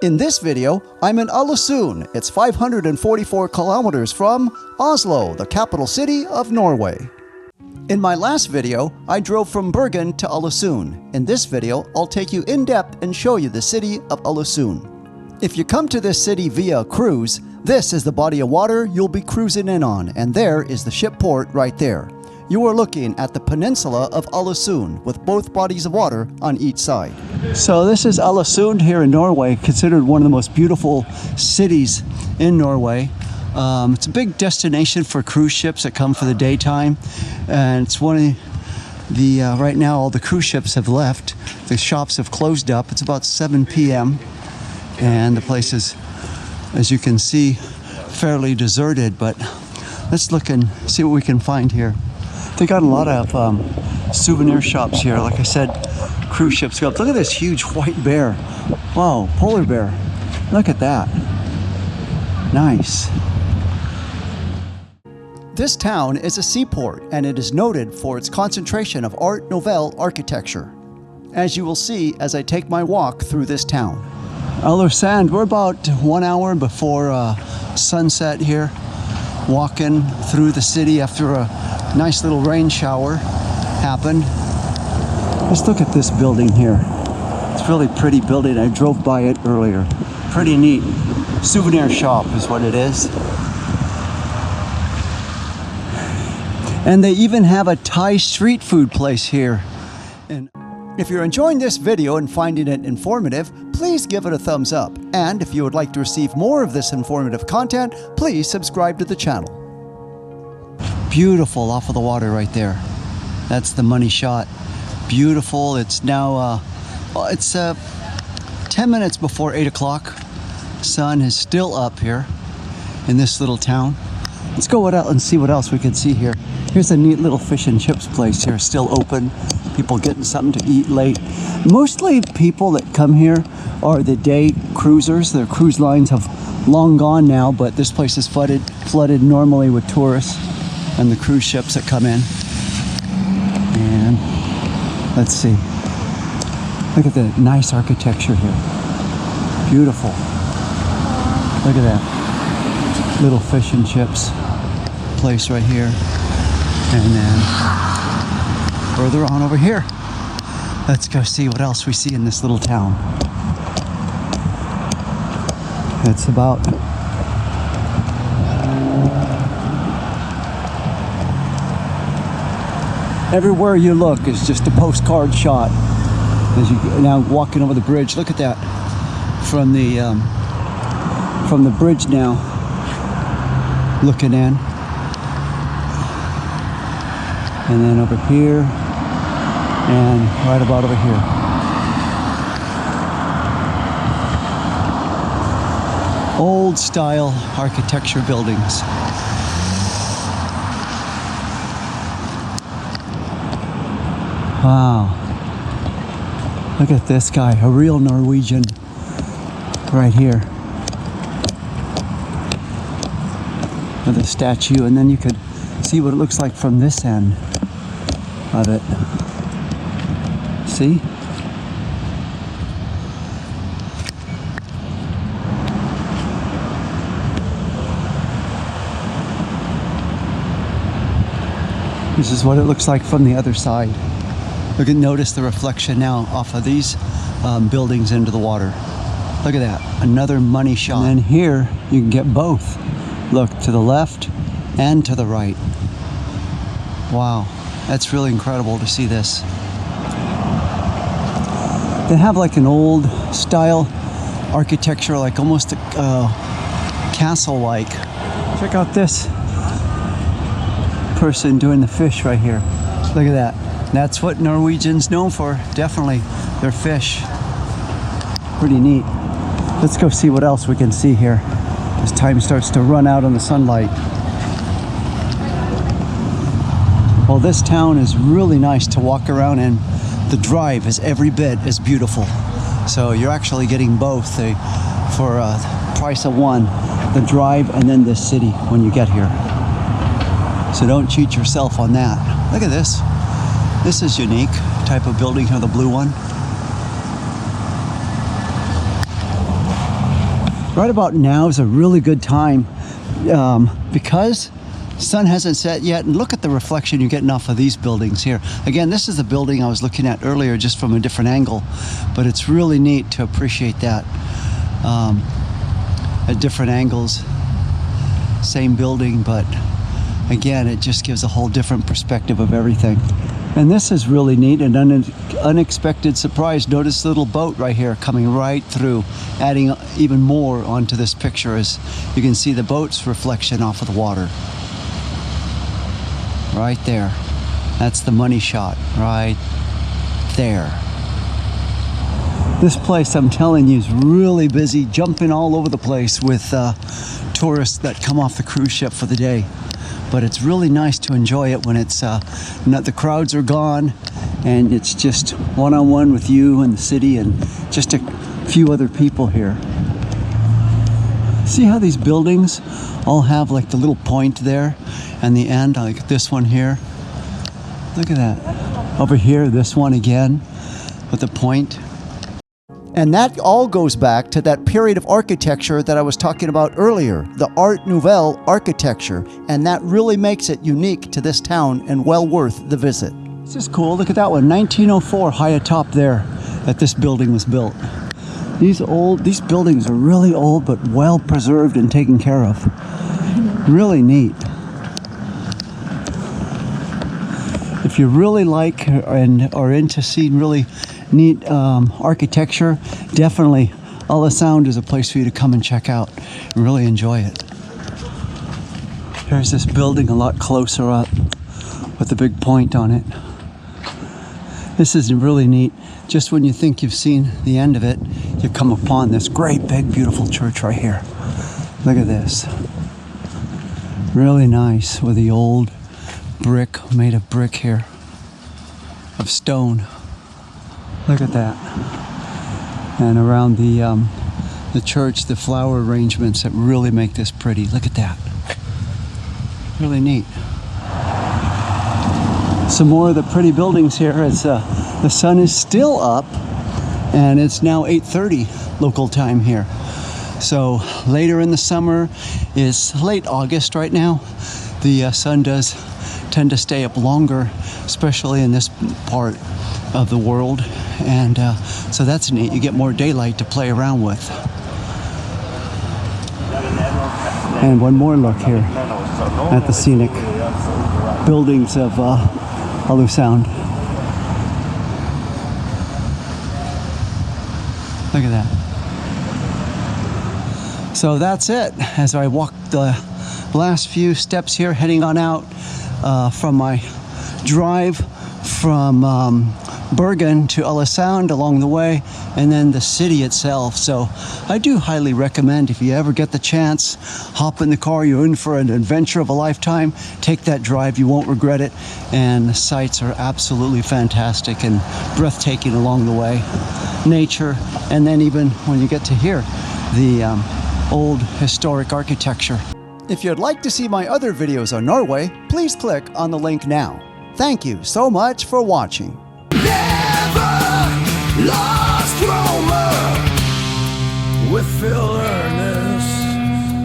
In this video, I'm in Alesund. It's 544 kilometers from Oslo, the capital city of Norway. In my last video, I drove from Bergen to Alesund. In this video, I'll take you in depth and show you the city of Alesund. If you come to this city via a cruise, this is the body of water you'll be cruising in on, and there is the ship port right there. You are looking at the peninsula of Alesund with both bodies of water on each side. So this is Alesund here in Norway, considered one of the most beautiful cities in Norway. It's a big destination for cruise ships that come for the daytime, and it's one of the, right now all the cruise ships have left. The shops have closed up. It's about 7 p.m. and the place is, as you can see, fairly deserted, but let's look and see what we can find here. They got a lot of souvenir shops here. Like I said, cruise ships go up. Look at this huge white bear. Wow, polar bear. Look at that. Nice. This town is a seaport, and it is noted for its concentration of Art Nouveau architecture, as you will see as I take my walk through this town. Alesund, we're about 1 hour before sunset here, walking through the city after a nice little rain shower happened. Let's look at this building here. It's a really pretty building. I drove by it earlier. Pretty neat. Souvenir shop is what it is. And they even have a Thai street food place here. And if you're enjoying this video and finding it informative, please give it a thumbs up. And if you would like to receive more of this informative content, please subscribe to the channel. Beautiful off of the water right there. That's the money shot. Beautiful. It's now it's 10 minutes before 8 o'clock. Sun is still up here in this little town. Let's go out and see what else we can see here. Here's a neat little fish and chips place here, still open. People getting something to eat late. Mostly people that come here are the day cruisers. Their cruise lines have long gone now, but this place is flooded normally with tourists and the cruise ships that come in. And let's see. Look at the nice architecture here. Beautiful. Look at that. Little fish and chips place right here. And then further on over here, let's go see what else we see in this little town. It's about everywhere you look is just a postcard shot. As you now walking over the bridge, look at that from the bridge now, looking in, and then over here, and right about over here. Old style architecture buildings. Wow. Look at this guy, a real Norwegian right here. With a statue, and then you could see what it looks like from this end of it. See? This is what it looks like from the other side. Look at, notice the reflection now off of these buildings into the water. Look at that, another money shot. And then here you can get both. Look to the left and to the right. Wow, that's really incredible to see this. They have like an old style architecture, like almost a castle-like. Check out this person doing the fish right here. Look at that. That's what Norwegians known for, definitely, their fish. Pretty neat. Let's go see what else we can see here as time starts to run out on the sunlight. Well, this town is really nice to walk around, and the drive is every bit as beautiful. So you're actually getting both for a price of one, the drive and then this city when you get here. So don't cheat yourself on that. Look at this. This is unique type of building here, the blue one. Right about now is a really good time because sun hasn't set yet, and look at the reflection you're getting off of these buildings here. Again, this is the building I was looking at earlier, just from a different angle, but it's really neat to appreciate that at different angles. Same building, but again, it just gives a whole different perspective of everything. And this is really neat, an unexpected surprise. Notice the little boat right here coming right through, adding even more onto this picture as you can see the boat's reflection off of the water. Right there. That's the money shot right there. This place, I'm telling you, is really busy, jumping all over the place with tourists that come off the cruise ship for the day. But it's really nice to enjoy it when it's not, the crowds are gone and it's just one-on-one with you and the city and just a few other people here. See how these buildings all have like the little point there and the end, like this one here. Look at that. Over here, this one again with the point. And that all goes back to that period of architecture that I was talking about earlier, the Art Nouveau architecture, and that really makes it unique to this town and well worth the visit. This is cool. Look at that one, 1904 high atop there that this building was built. These buildings are really old but well preserved and taken care of. Really neat. If you really like and are into seeing really neat architecture, definitely Alesund is a place for you to come and check out and really enjoy it. Here's this building a lot closer up with a big point on it. This is really neat. Just when you think you've seen the end of it, you come upon this great big beautiful church right here. Look at this. Really nice with the old brick, made of brick here, of stone. Look at that. And around the church, the flower arrangements that really make this pretty. Look at that. Really neat. Some more of the pretty buildings here as the sun is still up and it's now 8:30 local time here. So later in the summer, it's late August right now. The sun does tend to stay up longer, especially in this part of the world, and so that's neat. You get more daylight to play around with. And one more look here at the scenic buildings of Alesund. Look at that. So that's it. As I walk the last few steps here, heading on out from my drive from Bergen to Alesund along the way, and then the city itself. So I do highly recommend, if you ever get the chance, hop in the car. You're in for an adventure of a lifetime. Take that drive, you won't regret it, and the sights are absolutely fantastic and breathtaking along the way. Nature, and then even when you get to hear the old historic architecture. If you'd like to see my other videos on Norway, please click on the link now. Thank you so much for watching. Never lost Roma with filler.